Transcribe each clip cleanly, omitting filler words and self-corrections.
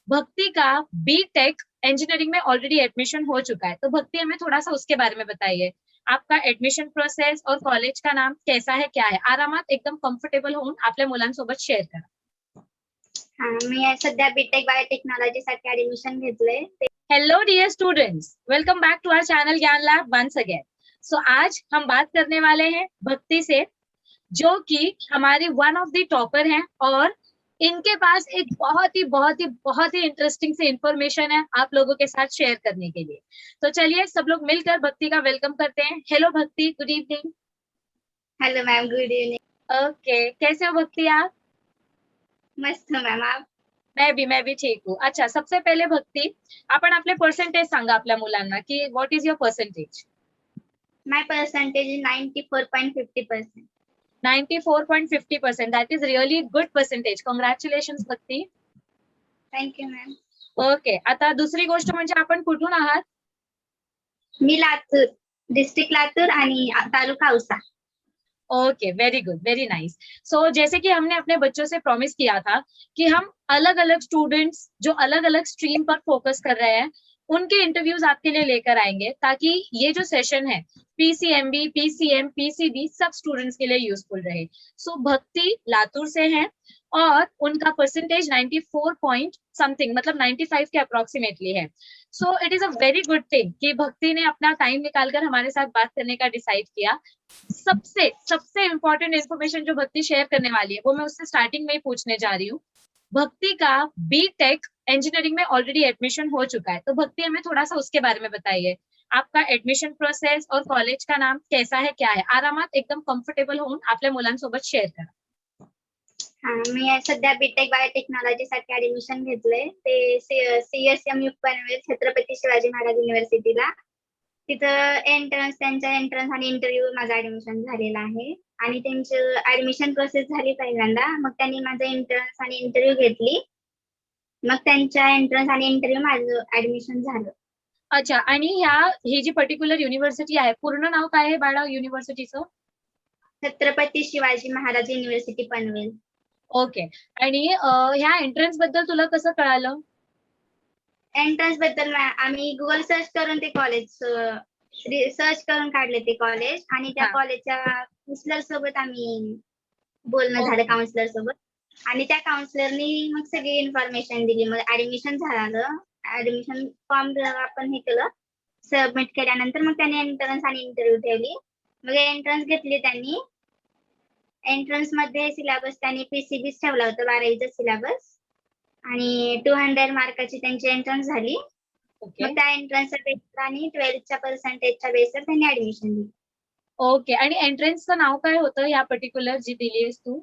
भक्ति का BTech engineering में ऑलरेडी एडमिशन हो चुका है, तो भक्ति हमें थोड़ा सा उसके बारे में बताइए। आपका एडमिशन प्रोसेस और कॉलेज का नाम कैसा है, क्या है? आरामात एकदम कम्फर्टेबल होऊन आपल्या मुलांसोबत शेअर करा. मी सध्या बीटेक बायोटेक्नॉलॉजी साठी ऍडमिशन घेतलंय. Hello dear students, welcome back to our channel Gyan lab once again. So आज हम बात करने वाले हैं भक्ति से, जो कि हमारी वन ऑफ द टॉपर हैं और इनके पास एक बहुत ही इंटरेस्टिंग सी इंफॉर्मेशन है आप लोगों के साथ शेयर करने के लिए. तो चलिए सब लोग मिलकर भक्ति का वेलकम करते हैं. हेलो भक्ति, good evening. Hello ma'am, good evening. Okay, कैसे हो भक्ति आप? मस्त मैम, आप? मैं भी ठीक हूँ. अच्छा, सबसे पहले भक्ति, आपण आपले पर्सेंटेज सांगा आपल्या मुलांना की what is your percentage? My percentage is 94.50%. 94.50%. That is really good percentage. Congratulations Bhakti. Thank you ma'am. Okay, आता दुसरी गोष्ट म्हणजे आपण कुठून आहात? मी लातूर, डिस्ट्रिक्ट लातूर आणि taluka Ausa. Okay, very good, very nice. So जैसे कि हमने अपने बच्चों से प्रॉमिस किया था कि हम अलग अलग स्टूडेंट्स जो अलग अलग स्ट्रीम पर फोकस कर रहे हैं उनके इंटरव्यूज आपके लिए लेकर आएंगे, ताकि ये जो सेशन है पीसीएमबी, पीसीएम, पीसीबी सब स्टूडेंट्स के लिए यूजफुल रहे. सो भक्ति लातूर से हैं और उनका परसेंटेज 94 पॉइंट समथिंग, मतलब 95 के अप्रोक्सीमेटली है. So it is a very good thing कि भक्ति ने अपना टाइम निकालकर हमारे साथ बात करने का डिसाइड किया. सबसे इम्पोर्टेंट इन्फॉर्मेशन जो भक्ति शेयर करने वाली है वो मैं उससे स्टार्टिंग में ही पूछने जा रही हूँ. भक्ति का बीटेक इंजीनियरिंग में ऑलरेडी एडमिशन हो चुका है, तो भक्ति हमें थोड़ा सा उसके बारे में बताइए. आपका एडमिशन प्रोसेस और कॉलेज का नाम कैसा है, क्या है? आरामात एकदम कम्फर्टेबल होऊन आपल्या मुलांसोबत शेअर करा. मी सध्या बीटेक बायोटेक्नॉलॉजी साठी ऍडमिशन घेतलंय. ते सीएसएमयू पनवेल, छत्रपती शिवाजी महाराज युनिव्हर्सिटीला. तिथं त्यांचा एंट्रन्स आणि इंटरव्ह्यू माझा ऍडमिशन झालेला आहे आणि त्यांची ऍडमिशन प्रोसेस झाली पहिल्यांदा. मग त्यांनी माझा एंट्रन्स आणि इंटरव्ह्यू घेतली. मग त्यांच्या एंट्रन्स आणि इंटरव्ह्यू माझं ऍडमिशन झालं. अच्छा, आणि ही जी पर्टिक्युलर युनिव्हर्सिटी आहे, पूर्ण नाव काय आहे बाळा युनिव्हर्सिटीचं? छत्रपती शिवाजी महाराज युनिव्हर्सिटी पनवेल. ओके, आणि ह्या एंट्रन्स बद्दल तुला कसं कळालं? एंट्रन्स बद्दल आम्ही गुगल सर्च करून ते कॉलेज सर्च करून काढले ते कॉलेज आणि त्या कॉलेजच्या काउन्सिलर सोबत आम्ही बोलणं झालं काउन्सिलर सोबत आणि त्या काउन्सिलरनी मग सगळी इन्फॉर्मेशन दिली. मग ऍडमिशन झालं. ऍडमिशन फॉर्म आपण हे केलं, सबमिट केल्यानंतर मग त्यांनी एंट्रन्स आणि इंटरव्ह्यू ठेवली. मग एंट्रन्स घेतली त्यांनी. एंट्रन्स मध्ये सिलेबस त्यांनी पीसीबीच ठेवला होता, 12वीचा सिलेबस, आणि 200 मार्काची त्यांची एंट्रन्स झाली. मग त्या एंट्रन्सच्या बेसवर आणि 12च्या पर्सेंटेजच्या बेसवर त्यांनी ऍडमिशन दिली. ओके, आणि एंट्रन्सचं नाव काय होतं या पर्टिक्युलर जी दिली आहेस तू?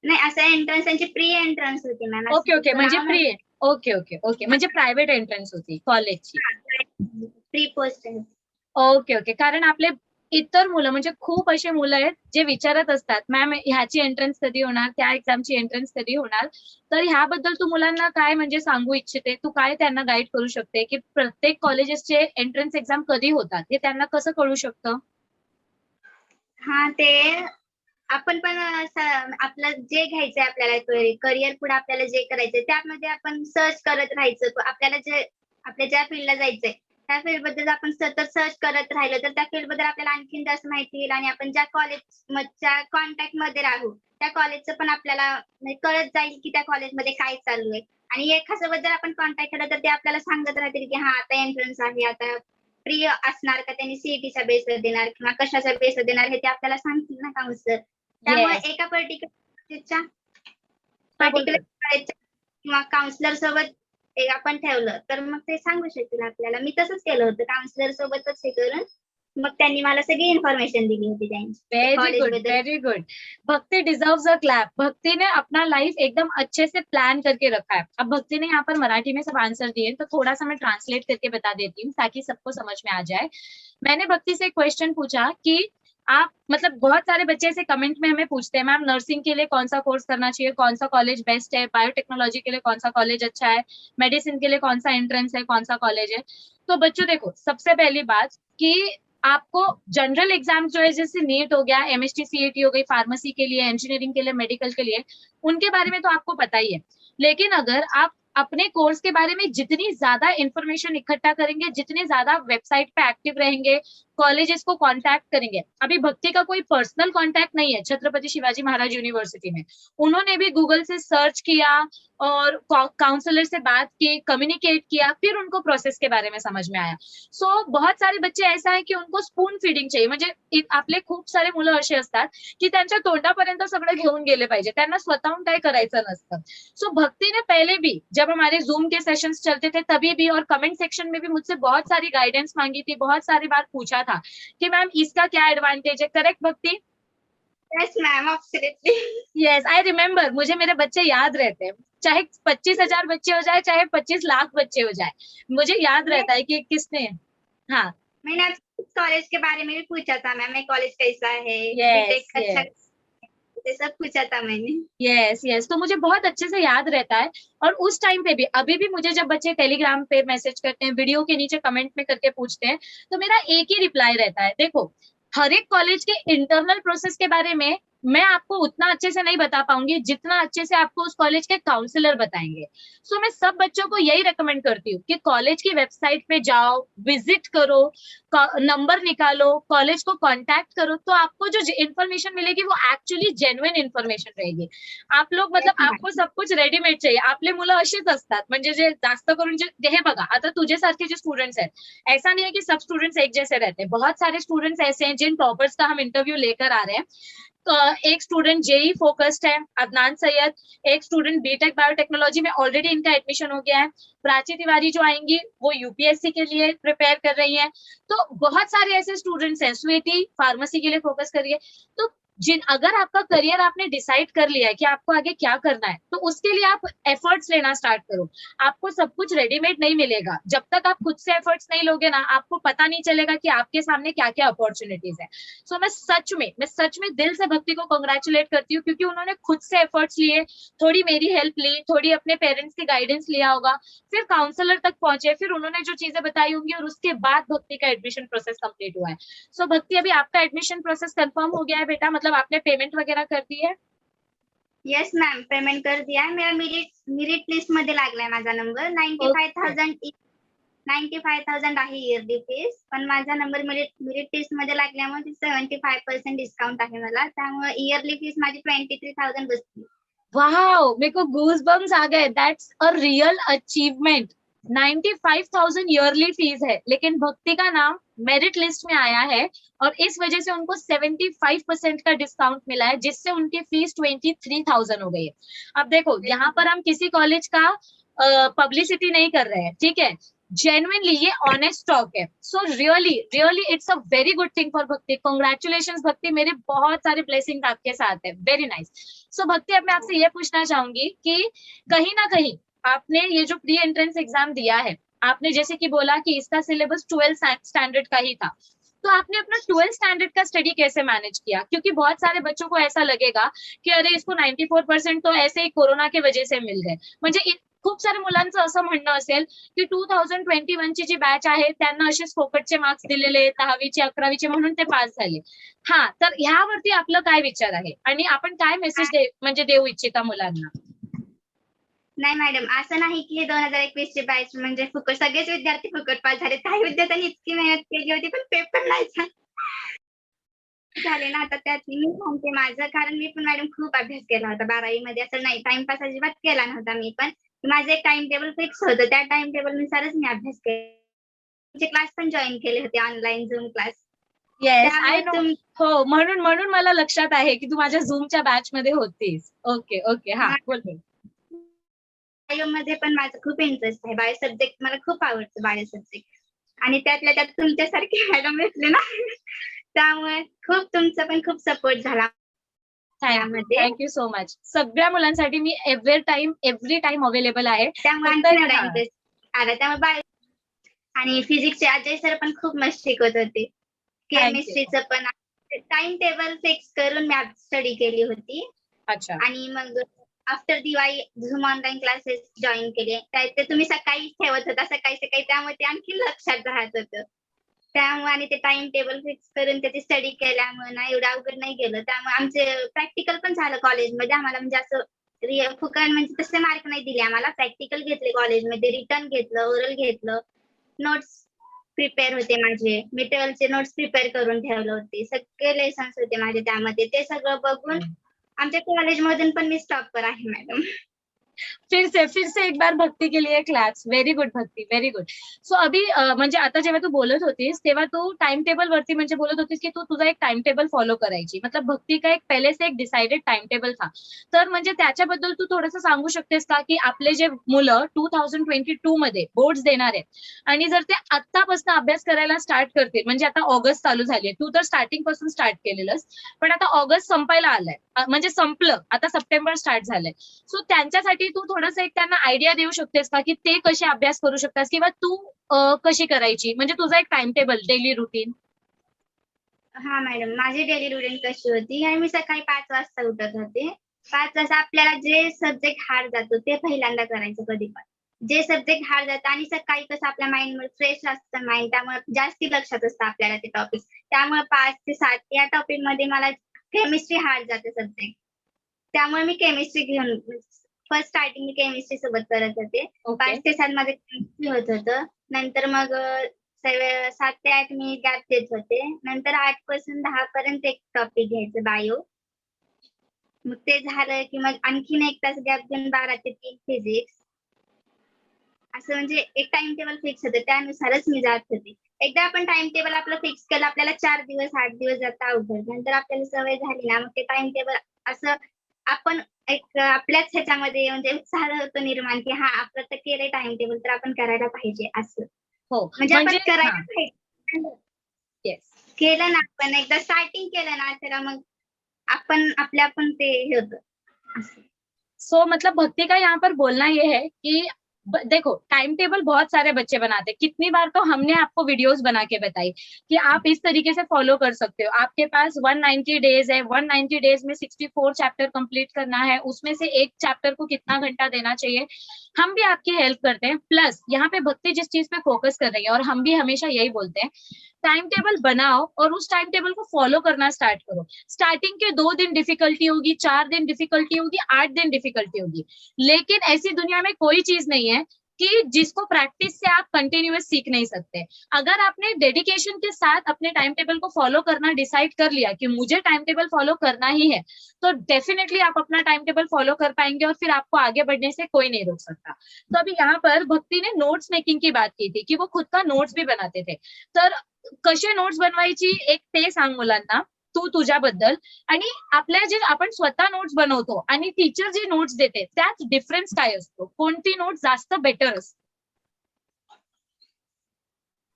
नाही, असं एंट्रन्स त्यांची प्री एंट्रन्स होती मॅम. ओके, म्हणजे प्री. ओके, म्हणजे प्रायव्हेट एंट्रन्स होती कॉलेजची. Pre post. ओके, कारण आपले इतर मुलं म्हणजे खूप असे मुलं आहेत जे विचारत असतात, मॅम ह्याची एंट्रन्स कधी होणार, त्या एक्झामची एंट्रन्स कधी होणार. तर ह्याबद्दल तू मुलांना काय म्हणजे सांगू इच्छिते, तू काय त्यांना गाईड करू शकते की प्रत्येक कॉलेजेसचे एंट्रन्स एक्झाम कधी होतात हे त्यांना कसं कळू शकतं? ते आपण पण आपलं जे घ्यायचंय आपल्याला करिअर पुढे आपल्याला जे करायचंय त्यामध्ये आपण सर्च करत राहायचं. आपल्या ज्या फील्डला जायचंय त्या फील्ड बद्दल आपण सतत सर्च करत राहिलं तर त्या फील्ड बद्दल आपल्याला आणखीन जास्त माहिती येईल आणि आपण ज्या कॉलेजच्या कॉन्टॅक्ट मध्ये राहू त्या कॉलेजचं पण आपल्याला कळत जाईल की त्या कॉलेजमध्ये काय चालू आहे. आणि एखाद्याबद्दल आपण कॉन्टॅक्ट केलं तर ते आपल्याला सांगत राहतील की आता एंट्रन्स आहे, आता प्री असणार का, त्यांनी सीईटीच्या बेसवर देणार किंवा कशाच्या बेसवर देणार हे ते आपल्याला सांगतील ना काउन्सिलर. त्यामुळे एका पर्टिक्युलर किंवा काउन्सिलर सोबत आपण ठेवलं तर मग ते सांगू शकतील आपल्याला. मी तसंच केलं होतं, काउन्सिलर सोबतच हे करून मग त्यांनी मला सगळी इन्फॉर्मेशन दिली होती त्यांची. Very good. भक्ति डिजर्व्स अ क्लैप. भक्ति ने अपना लाइफ एकदम अच्छे से प्लान करके रखा है. अब भक्ति ने यहाँ पर मराठी में सब आंसर दिए, तो थोड़ा सा मैं ट्रांसलेट करके बता देती हूँ ताकि सबको समझ में आ जाए. मैंने भक्ति से एक क्वेश्चन पूछा कि आप मतलब बहुत सारे बच्चे ऐसे कमेंट में हमें पूछते हैं, मैम नर्सिंग के लिए कौन सा कोर्स करना चाहिए, कौन सा कॉलेज बेस्ट है, बायोटेक्नोलॉजी के लिए कौन सा कॉलेज अच्छा है, मेडिसिन के लिए कौन सा एंट्रेंस है, कौन सा कॉलेज है. तो बच्चों देखो, सबसे पहली बात कि आपको जनरल एग्जाम जो है जैसे नीट हो गया, एमएसटी सीईटी हो गई फार्मेसी के लिए, इंजीनियरिंग के लिए, मेडिकल के लिए, उनके बारे में तो आपको पता ही है. लेकिन अगर आप अपने कोर्स के बारे में जितनी ज्यादा इंफॉर्मेशन इकट्ठा करेंगे, जितने ज्यादा वेबसाइट पे एक्टिव रहेंगे, कॉलेजेस को कांटेक्ट करेंगे। अभी भक्ति का कोई पर्सनल कांटेक्ट नहीं है छत्रपति शिवाजी महाराज यूनिवर्सिटी में, उन्होंने भी गूगल से सर्च किया और काउंसलर से बात की, कम्युनिकेट किया, फिर उनको प्रोसेस के बारे में समझ में आया। सो बहुत सारे बच्चे ऐसा आहे की उनको स्पून फीडिंग चाहिए, म्हणजे आपले खूप सारे मुलं असे असतात की त्यांच्या तोंडापर्यंत सगळं घेऊन गेले पाहिजे, त्यांना स्वतःहून काही करायचं नसतं। सो भक्ति ने पहले भी जब हमारे जूम के सेशंस चलते थे तभी भी और कमेंट सेक्शन में भी मुझसे बहुत सारी गाइडेंस मांगी थी, बहुत सारी बार पूछा था कि मैम इसका क्या एडवांटेज है, करेक्ट भक्ति? Yes ma'am, absolutely. Yes, I remember, मुझे मेरे बच्चे याद रहते हैं, चाहे 25,000 बच्चे हो जाए, चाहे 25 लाख बच्चे हो जाए, मुझे याद रहता है कि किसने। हाँ, मैंने आपसे कॉलेज के बारे में भी पूछा था मैम, मैं कॉलेज कैसा है, यस बीटेक अच्छा, यस ये सब पूछा था मैंने। यस यस, तो मुझे बहुत अच्छे से याद रहता है। और उस टाइम पे भी, अभी भी मुझे जब बच्चे टेलीग्राम पे मैसेज करते हैं, वीडियो के नीचे कमेंट में करके पूछते हैं, तो मेरा एक ही रिप्लाई रहता है, देखो हर एक कॉलेज के इंटरनल प्रोसेस के बारे में मैं आपको उतना अच्छे से नहीं बता पाऊंगी जितना अच्छे से आपको उस कॉलेज के काउंसलर बताएंगे। सो मैं सब बच्चों को यही रेकमेंड करती हूँ कि कॉलेज की वेबसाइट पे जाओ, विजिट करो, नंबर निकालो, कॉलेज को कांटेक्ट करो, तो आपको जो इन्फॉर्मेशन मिलेगी वो एक्चुअली जेन्युइन इन्फॉर्मेशन रहेगी। आप लोग मतलब आपको सब कुछ रेडीमेड चाहिए, आपले मुलं अशीच असतात, म्हणजे जे जास्त करून जे हे बघा, आता तुझ्यासारखे जे स्टूडेंट्स आहेत, ऐसा नहीं है कि सब स्टूडेंट्स एक जैसे रहते हैं, बहुत सारे स्टूडेंट्स ऐसे हैं जिन टॉपर्स का हम इंटरव्यू लेकर आ रहे हैं। तो एक स्टूडेंट जेई फोकस्ड है, अदनान सैयद, एक स्टूडेंट बीटेक बायोटेक्नोलॉजी में ऑलरेडी इनका एडमिशन हो गया है, प्राची तिवारी जो आएंगी वो यूपीएससी के लिए प्रिपेयर कर रही है। तो बहुत सारे ऐसे स्टूडेंट्स हैं, स्वीटी फार्मेसी के लिए फोकस कर रही है। तो अगर आपका करियर आपने डिसाइड कर लिया है कि आपको आगे क्या करना है, तो उसके लिए आप एफर्ट्स लेना स्टार्ट करो। आपको सब कुछ रेडीमेड नहीं मिलेगा, जब तक आप खुद से एफर्ट्स नहीं लोगे ना, आपको पता नहीं चलेगा कि आपके सामने क्या क्या अपॉर्चुनिटीज है। सो मैं सच में दिल से भक्ति को कंग्रेचुलेट करती हूँ, क्योंकि उन्होंने खुद से एफर्ट्स लिए, थोड़ी मेरी हेल्प ली, थोड़ी अपने पेरेंट्स की गाइडेंस लिया होगा, फिर काउंसलर तक पहुंचे, फिर उन्होंने जो चीजें बताई होंगी, और उसके बाद भक्ति का एडमिशन प्रोसेस कंप्लीट हुआ है। सो भक्ति, अभी आपका एडमिशन प्रोसेस कंफर्म हो गया है बेटा, मतलब आपने पेमेंट वगैरह कर दी है? यस मैम, पेमेंट कर दिया है, मेरा मेरिट लिस्ट मध्ये लागलाय माझा नंबर। 95,000 आहे इयरली फीस, पण माझा नंबर मेरिट लिस्ट मध्ये लागल्यामुळे 75% डिस्काउंट आहे मला, त्यामुळे इयरली फीस माझी 23,000 बसली। वाओ, मेरे को गूज बम्स आ गए, that's a real achievement. 95,000 yearly fees है, लेकिन भक्ति का नाम मेरिट लिस्ट में आया है, और इस वजह से उनको 75% का डिस्काउंट मिला है, जिससे उनकी फीस 23,000 हो गई है। अब देखो, यहाँ पर हम किसी कॉलेज का पब्लिसिटी नहीं कर रहे हैं, ठीक है, जेन्युइनली ये ऑनेस्ट टॉक है। So really really it's a very good thing for भक्ति, कॉन्ग्रेचुलेशन भक्ति, मेरे बहुत सारे ब्लेसिंग आपके साथ है, वेरी नाइस। सो भक्ति, अब मैं आपसे ये पूछना चाहूंगी कि कहीं ना कहीं आपने ये जो प्री एंट्रेंस एग्जाम दिया है, आपने जैसे कि बोला कि इसका सिलेबस 12th स्टैंडर्ड का ही था, तो आपने अपना 12th स्टैंडर्ड का स्टडी कैसे मैनेज किया? क्योंकि बहुत सारे बच्चों को ऐसा लगेगा कि अरे इसको 94% तो ऐसे ही कोरोना के वजह से मिल गए, म्हणजे खूप सारे मुलांचं असं म्हणणं असेल की 2021 ची जी बॅच आहे त्यांना असेच फोकटचे मार्क्स दिलेले, 10वीचे 11वीचे, म्हणून ते पास झाले। हा, तर ह्यावरती आपलं काय विचार आहे, आणि आपण काय मेसेज म्हणजे देऊ इच्छिता मुलांना? नाही मॅडम, असं नाही की हे 2021 ची बॅच म्हणजे फुकट, सगळेच विद्यार्थी फुकट पास झाले, काही विद्यार्थ्यांनी इतकी मेहनत केली होती पण पेपर नाही झाले ना। आता त्यात मी सांगते माझं, कारण मी पण मॅडम खूप अभ्यास केला होता 12वी मध्ये, असं नाही टाइमपास अजिबात केला नव्हता मी पण, माझं एक टाइम टेबल फिक्स होतं, त्या टाइम टेबल नुसारच मी अभ्यास केला, क्लास पण जॉईन केले होते, online zoom class. Yes, I know. हो, म्हणून म्हणून मला लक्षात आहे की तू माझ्या झूमच्या बॅच मध्ये होतीस। ओके ओके, हा बोल बोल। बायो मध्ये पण माझं खूप इंटरेस्ट आहे, बायो सब्जेक्ट मला खूप आवडतं, बायो सब्जेक्ट, आणि त्यातल्या त्यात तुमच्यासारखे मॅडम भेटले ना त्यामुळे खूप तुमचा पण खूप सपोर्ट झाला त्यामध्ये। Thank you so much. सगळ्या मुलांसाठी मी एव्हरी टाइम अवेलेबल आहे, त्यामुळे आणखी एवढा इंटरेस्ट आला, त्यामुळे बायो आणि फिजिक्सचे अजय सर पण खूप मस्त शिकवत होते, केमिस्ट्रीचं पण टाइम टेबल फिक्स करून मी स्टडी केली होती। अच्छा, आणि मग after Diwali zoom online classes join केले, ते तुम्ही सकाळी ठेवत होता, सकाळी सकाळी, त्यामुळे ते आणखी लक्षात राहत होतं, त्यामुळे आणि ते टाइम टेबल फिक्स करून त्याची स्टडी केल्यामुळे ना एवढं अवघड नाही गेलं, त्यामुळे आमचे प्रॅक्टिकल पण झालं कॉलेजमध्ये आम्हाला, म्हणजे असं फुकट म्हणजे तसे मार्क नाही दिले आम्हाला. प्रॅक्टिकल घेतले कॉलेजमध्ये, रिटर्न घेतलं, ओरल घेतलं, नोट्स प्रिपेअर होते माझे. मी 12th नोट्स प्रिपेअर करून ठेवले होते. सगळे लेसन्स होते माझे त्यामध्ये. ते सगळं बघून आमच्या कॉलेजमधून पण मी टॉपर आहे मॅडम. फिर से एक बार भक्ति के लिए क्लैप्स. व्हेरी गुड भक्ति, व्हेरी गुड. सो अभी म्हणजे आता जेव्हा तू बोलत होतीस तेव्हा तू टाइम टेबल वरती म्हणजे बोलत होतीस की तू तुझा एक टाइम टेबल फॉलो करायची. मतलब भक्ती का एक पहले से एक डिसाइडेड टाइम टेबल था. तर म्हणजे त्याच्याबद्दल तू थोडंसं सांगू शकतेस का की आपले जे मुलं 2022 मध्ये बोर्ड्स देणार आहेत आणि जर ते आत्तापासून अभ्यास करायला स्टार्ट करतील, म्हणजे आता ऑगस्ट चालू झाली आहे, तू तर स्टार्टिंग पासून स्टार्ट केलेलंस, पण आता ऑगस्ट संपायला आलाय, म्हणजे संपलं, आता सप्टेंबर स्टार्ट झालंय. सो त्यांच्यासाठी तू थोडंसं एक त्यांना आयडिया देऊ शकतेस का की ते कसे अभ्यास करू शकतात किंवा तू कशी करायची, म्हणजे तुझा एक टाइम टेबल, डेली रुटीन. हा मॅडम, माझी डेली रुटीन कशी होती आणि मी सकाळी 5 वाजता उठत होते. 5 वाजता आपल्याला जे सब्जेक्ट हार्ड जातो ते पहिल्यांदा करायचं कधी पण. जे सब्जेक्ट हार्ड जातं आणि सकाळी कसं आपल्या माइंड फ्रेश असतं माइंड, त्यामुळे जास्ती लक्षात असतं आपल्याला ते टॉपिक. त्यामुळे 5 ते 7 या टॉपिक मध्ये मला केमिस्ट्री हार्ड जाते सब्जेक्ट. त्यामुळे मी केमिस्ट्री घेऊन फर्स्ट स्टार्टिंग मी केमिस्ट्री सोबत करत होते. 5 ते 7 मध्ये केमिस्ट्री होत होतं. नंतर मग 7 ते 8 मी गॅप देत होते. नंतर 8 पासून 10 पर्यंत एक टॉपिक घ्यायचं बायो. मग ते झालं की मग आणखीन 1 तास गॅप देऊन 12 ते 3 फिजिक्स. असं म्हणजे एक टाइम टेबल फिक्स होतं, त्यानुसारच मी जात होते. एकदा आपण टाइम टेबल आपलं फिक्स केलं, आपल्याला 4 दिवस 8 दिवस जाता अवघड. नंतर आपल्याला सवय झाली ना, मग ते टाइम टेबल असं आपण एक आपल्याच ह्याच्यामध्ये म्हणजे उत्साह होतो निर्माण की हा आपलं तर केलंय टाइम टेबल तर आपण करायला पाहिजे असं. हो म्हणजे आपण म्हणजे करायला पाहिजे. येस. केलं ना आपण एकदा स्टार्टिंग केलं ना तर मग आपण आपल्या पण ते हे होतं असं. सो मतलब भक्ति का यहाँ पर बोलना ये है कि देखो टाइम टेबल बहुत सारे बच्चे बनाते हैं, कितनी बार तो हमने आपको वीडियोस बना के बताई कि आप इस तरीके से फॉलो कर सकते हो. आपके पास 190 डेज है, 190 डेज में 64 चैप्टर कंप्लीट करना है, उसमें से एक चैप्टर को कितना घंटा देना चाहिए, हम भी आपकी हेल्प करते हैं. प्लस यहाँ पे भक्ति जिस चीज पे फोकस कर रही है और हम भी हमेशा यही बोलते हैं, टाइम टेबल बनाओ और उस टाइम टेबल को फॉलो करना स्टार्ट करो. स्टार्टिंग के 2 दिन डिफिकल्टी होगी, 4 दिन डिफिकल्टी होगी, 8 दिन डिफिकल्टी होगी, लेकिन ऐसी दुनिया में कोई चीज नहीं है कि जिसको प्रैक्टिस से आप कंटिन्यूअस सीख नहीं सकते. अगर आपने डेडिकेशन के साथ अपने टाइम टेबल को फॉलो करना डिसाइड कर लिया कि मुझे टाइम टेबल फॉलो करना ही है, तो डेफिनेटली आप अपना टाइम टेबल फॉलो कर पाएंगे और फिर आपको आगे बढ़ने से कोई नहीं रोक सकता. तो अभी यहाँ पर भक्ति ने नोट्स मेकिंग की बात की थी कि वो खुद का नोट्स भी बनाते थे. तर कसे नोट्स बनवायची एक ते सांग मुलांना तू तुझ्याबद्दल, आणि आपल्या जे आपण स्वतः नोट्स बनवतो आणि टीचर जे नोट्स देते त्यात डिफरन्स काय असतो, कोणती नोट्स जास्त बेटर असते?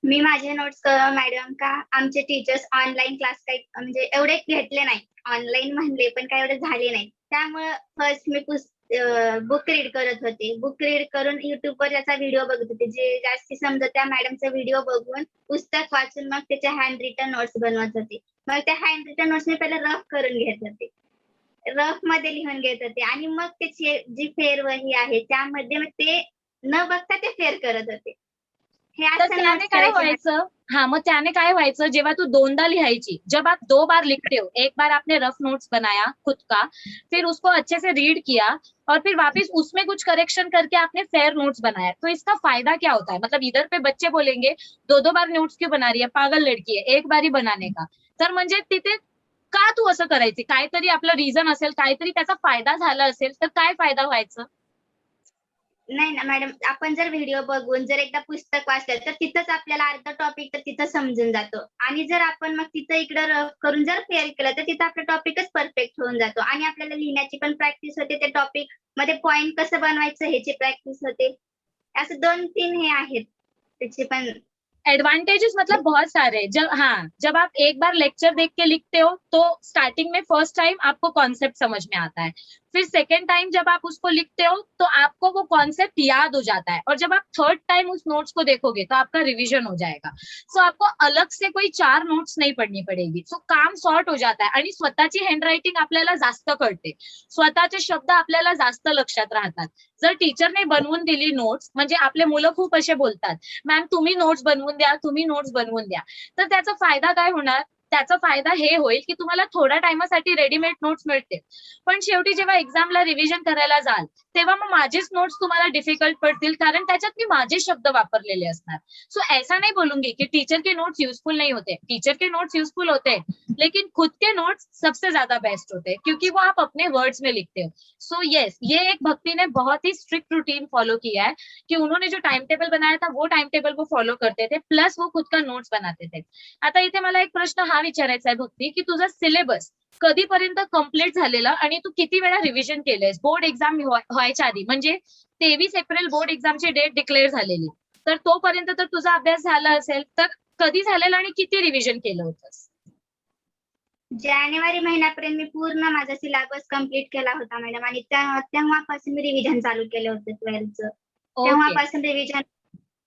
मी माझे नोट्स मॅडम का आमचे टीचर्स ऑनलाईन क्लास काही म्हणजे एवढे घेतले नाही. ऑनलाईन म्हणले पण काही एवढे झाले नाही. त्यामुळे फर्स्ट मी बुक रीड करत होते. बुक रीड करून युट्यूबवर त्याचा व्हिडिओ बघत होते. जे जास्ती समजत त्या मॅडमचा व्हिडिओ बघून पुस्तक वाचून मग त्याचे हँड रिटन नोट्स बनवत होते. मग त्या हँड रिटन नोट्स मी पहिला रफ करून घेत होते. रफ मध्ये लिहून घेत होते आणि मग त्याची जी फेरवही आहे त्यामध्ये मग ते न बघता ते फेर करत होते. हे तर असं त्याने नोट्स काय करायचे. व्हायचं, हाँ मग त्याने काय व्हायचं, जेव्हा तू 2दा लिहायची, जब आप 2 बार लिखते हो, एक बार आपने रफ नोट्स बनाया खुद का, फिर उसको अच्छे से रीड किया और फिर वापस उसमें कुछ करेक्शन करके आपने फेयर नोट्स बनाया, तो इसका फायदा क्या होता है? मतलब इधर पे बच्चे बोलेंगे 2-2 बार नोट्स क्यों बना रही है, पागल लड़की है, एक बार ही बनाने का. तर म्हणजे तिथे का तू असं करायची, काहीतरी आपलं रिझन असेल, काहीतरी त्याचा फायदा झाला असेल, तर काय फायदा व्हायचं? नाही ना मॅडम, आपण जर व्हिडिओ बघून जर एकदा पुस्तक वाचलं तर तिथंच आपल्याला अर्धा टॉपिक तर तिथं समजून जातो आणि जर आपण मग तिथं इकडं रफ करून जर फेअर केलं तर तिथं आपलं टॉपिकच परफेक्ट होऊन जातो आणि आपल्याला लिहिण्याची पण प्रॅक्टिस होते. ते टॉपिक मध्ये पॉइंट कसं बनवायचं ह्याची प्रॅक्टिस होते. असं 2-3 हे आहेत त्याचे पण एडवांटेजेस मतलब बहुत सारे. जब आप एक बार लेक्चर देख के लिखते हो तो स्टार्टिंग में फर्स्ट टाइम आपको कॉन्सेप्ट समझ में आता है, फिर सेकेंड टाइम जब आप उसको लिखते हो तो आपको वो कॉन्सेप्ट याद हो जाता है, और जब आप थर्ड टाइम उस नोट्स को देखोगे तो आपका रिविजन हो जाएगा. सो आपको अलग से कोई 4 नोट्स नहीं पढ़नी पड़ेगी. सो काम सॉर्ट हो जाता है आणि स्वतःची हँडरायटिंग आपल्याला जास्त कळते, स्वतःचे शब्द आपल्याला जास्त लक्षात राहतात. जर टीचरने बनवून दिली नोट्स, म्हणजे आपले मुलं खूप असे बोलतात, मॅम तुम्ही नोट्स बनवून द्या, तुम्ही नोट्स बनवून द्या, तर त्याचा फायदा काय होणार? त्याचा फायदा हे होईल की तुम्हाला थोड्या टाइमासाठी रेडीमेड नोट्स मिळतील, पण शेवटी जेव्हा एक्झामला रिव्हिजन करायला जाल तेव्हा मग माझेच नोट्स तुम्हाला डिफिकल्ट पडतील, कारण त्याच्यात मी माझे शब्द वापरलेले असणार. सो ऐसा नहीं बोलूंगी कि टीचर के नोट्स यूजफुल नहीं होते, टीचर के नोट्स यूजफुल होते हैं, लेकिन खुद के नोट्स सबसे ज्यादा बेस्ट होते हैं क्योंकि वो आप अपने वर्ड्स में लिखते हो. सो यस, ये एक भक्ति ने बहुत ही स्ट्रिक्ट रूटीन फॉलो किया है कि उन्होंने जो टाइम टेबल बनाया था वो टाइम टेबल वो फॉलो करते थे, प्लस वो खुद का नोट्स बनाते थे. आता इथे मला एक प्रश्न हा विचारायचा आहे भक्ती, की तुझा सिलेबस कधीपर्यंत कम्प्लीट झालेला आणि तू किती वेळा रिव्हिजन केलंयस बोर्ड एक्झाम व्हायच्या आधी? म्हणजे 23 एप्रिल बोर्ड एक्झामची डेट डिक्लेअर झालेली, तर तोपर्यंत तर तुझा अभ्यास झाला असेल, तर कधी झालेला आणि किती रिव्हिजन केलं होतंस? जानेवारी महिन्यापर्यंत मी पूर्ण माझा सिलेबस कम्प्लीट केला होता मॅडम, आणि तेव्हापासून मी रिव्हिजन चालू केलं होतं 12th. ओके. तेव्हापासून रिव्हिजन,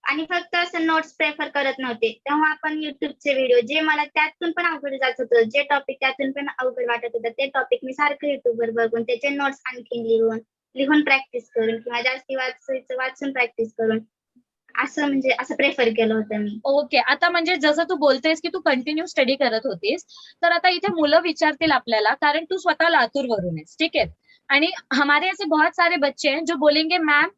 आणि फक्त असं नोट्स प्रेफर करत नव्हते. तेव्हा आपण युट्यूबचे व्हिडिओ, जे मला त्यातून पण अवघड जात होतं, जे टॉपिक त्यातून पण अवघड वाटत होतं, ते टॉपिक मी सारखं युट्यूबवर बघून त्याचे नोट्स आणखीन लिहून प्रॅक्टिस करून, किंवा जास्ती वाचून प्रॅक्टिस करून, असं म्हणजे असं प्रेफर केलं होतं मी. ओके. आता म्हणजे जसं तू बोलतेस की तू कंटिन्यू स्टडी करत होतीस, तर आता इथे मुलं विचारतील आपल्याला, कारण तू स्वतः लातूरवरून आहेस, ठीक आहे, आणि हमारे ऐसे बहुत सारे बच्चे हैं जो बोलेंगे मैम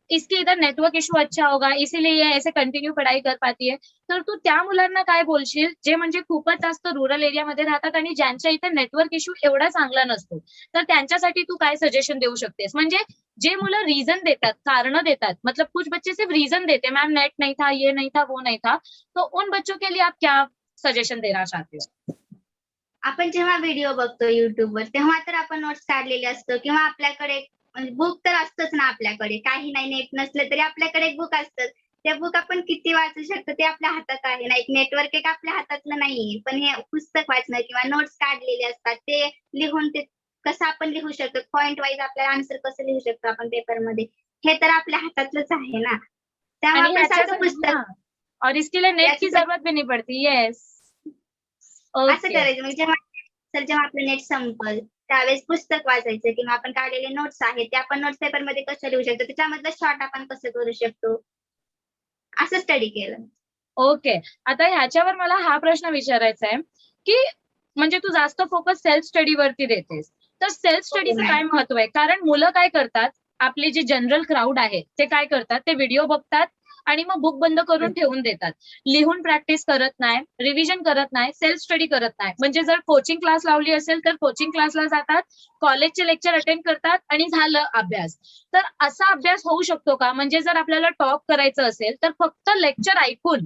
इसके इधर नेटवर्क इश्यू अच्छा होगा इसीलिए ये ऐसे कंटिन्यू पढ़ाई कर पाती है. तर तू त्या मुलांना काय बोलशील जे म्हणजे खूपच जास्त रुरल एरियामध्ये राहतात आणि ज्यांच्या इथे नेटवर्क इश्यू एवढा चांगला नसतो, तर त्यांच्यासाठी तू काय सजेशन देऊ शकतेस? म्हणजे जे मुलं रीजन देतात, कारण देतात, मतलब कुछ बच्चे सिर्फ रीजन देते, मैम नेट नहीं था, ये नहीं था, वो नहीं था, तो उन बच्चों के लिए आप क्या सजेशन देना चाहते हो? आपण जेव्हा व्हिडिओ बघतो युट्यूबवर, तेव्हा तर आपण नोट्स काढलेले असतो, किंवा आपल्याकडे बुक तर असतंच ना आपल्याकडे. काही नाही, नेट नसलं तरी आपल्याकडे एक बुक असतं. ते बुक आपण किती वाचू शकतो ते आपल्या हातात आहे ना. एक नेटवर्क एक आपल्या हातातलं नाहीये. पण हे पुस्तक वाचणं किंवा नोट्स काढलेले असतात, ते लिहून ते कसं आपण लिहू शकतो, पॉइंट वाईज आपल्याला आन्सर कसं लिहू शकतो आपण पेपरमध्ये, हे तर आपल्या हातातलंच आहे ना. त्यामुळे आणि आपण सारखं ह्याच्यासाठी पुस्तक, और इसके लिए नेट की याच्यासाठी जरूरत भी नहीं पड़ती. येस. असं ओके. करायचं. म्हणजे जेव्हा आपलं नेट संपल त्यावेळेस पुस्तक वाचायचं, किंवा आपण काढलेले नोट्स आहेत ते आपण नोट्स पेपरमध्ये कसं लिहू शकतो, त्याच्यामधलं शॉर्ट आपण कसं करू शकतो, असं स्टडी केलं. ओके. आता ह्याच्यावर मला हा प्रश्न विचारायचा आहे, की म्हणजे तू जास्त फोकस सेल्फ स्टडी वरती देतेस. तर सेल्फ स्टडीचं काय महत्व आहे? कारण मुलं काय करतात, आपले जे जनरल क्राऊड आहे ते काय करतात, ते व्हिडिओ बघतात आणि मग बुक बंद करून ठेवून देतात. लिहून प्रॅक्टिस करत नाही, रिव्हिजन करत नाही, सेल्फ स्टडी करत नाही. म्हणजे जर कोचिंग क्लास लावली असेल तर कोचिंग क्लासला जातात, कॉलेजचे लेक्चर अटेंड करतात आणि झालं अभ्यास. तर असा अभ्यास होऊ शकतो का? म्हणजे जर आपल्याला टॉप करायचं असेल तर फक्त लेक्चर ऐकून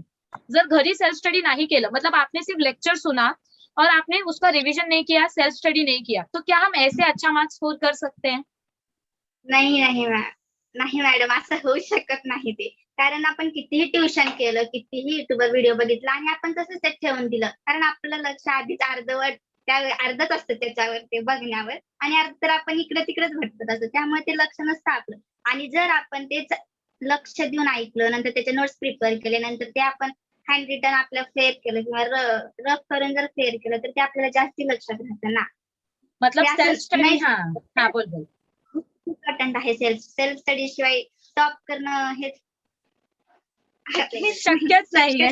जर घरी सेल्फ स्टडी नहीं केलं, मतलब आपने सिर्फ लेक्चर सुना और आपने उसका रिवीजन नहीं किया, सेल्फ स्टडी नहीं किया, तो क्या हम ऐसे अच्छा मार्क्स स्कोर कर सकते हैं? नाही मॅडम, असं होऊ शकत नाही ते. कारण आपण कितीही ट्युशन केलं, कितीही युट्यूबवर व्हिडिओ बघितला आणि आपण तसंच ते ठेवून दिलं. कारण आपलं लक्ष आधीच अर्धवट अर्धच असतं त्याच्यावर, ते बघण्यावर, आणि अर्ध तर आपण इकडे-तिकडेच भटकत असतो. त्यामुळे ते लक्ष नसतं आपलं. आणि जर आपण तेच लक्ष देऊन ऐकलं, नंतर त्याचे नोट्स प्रिपेअर केले, नंतर ते आपण हँड रिटन आपलं फेअर केलं, किंवा रफ करून जर फेअर केलं, तर ते आपल्याला जास्ती लक्षात राहतं ना. मतलब ते सेल्फ असं स्टडी. नाही, हाँ हाँ, बोल बोल. खूप इम्पॉर्टंट आहे. सेल्फ स्टडी शिवाय टॉप करणं हे शक्यच नाहीये.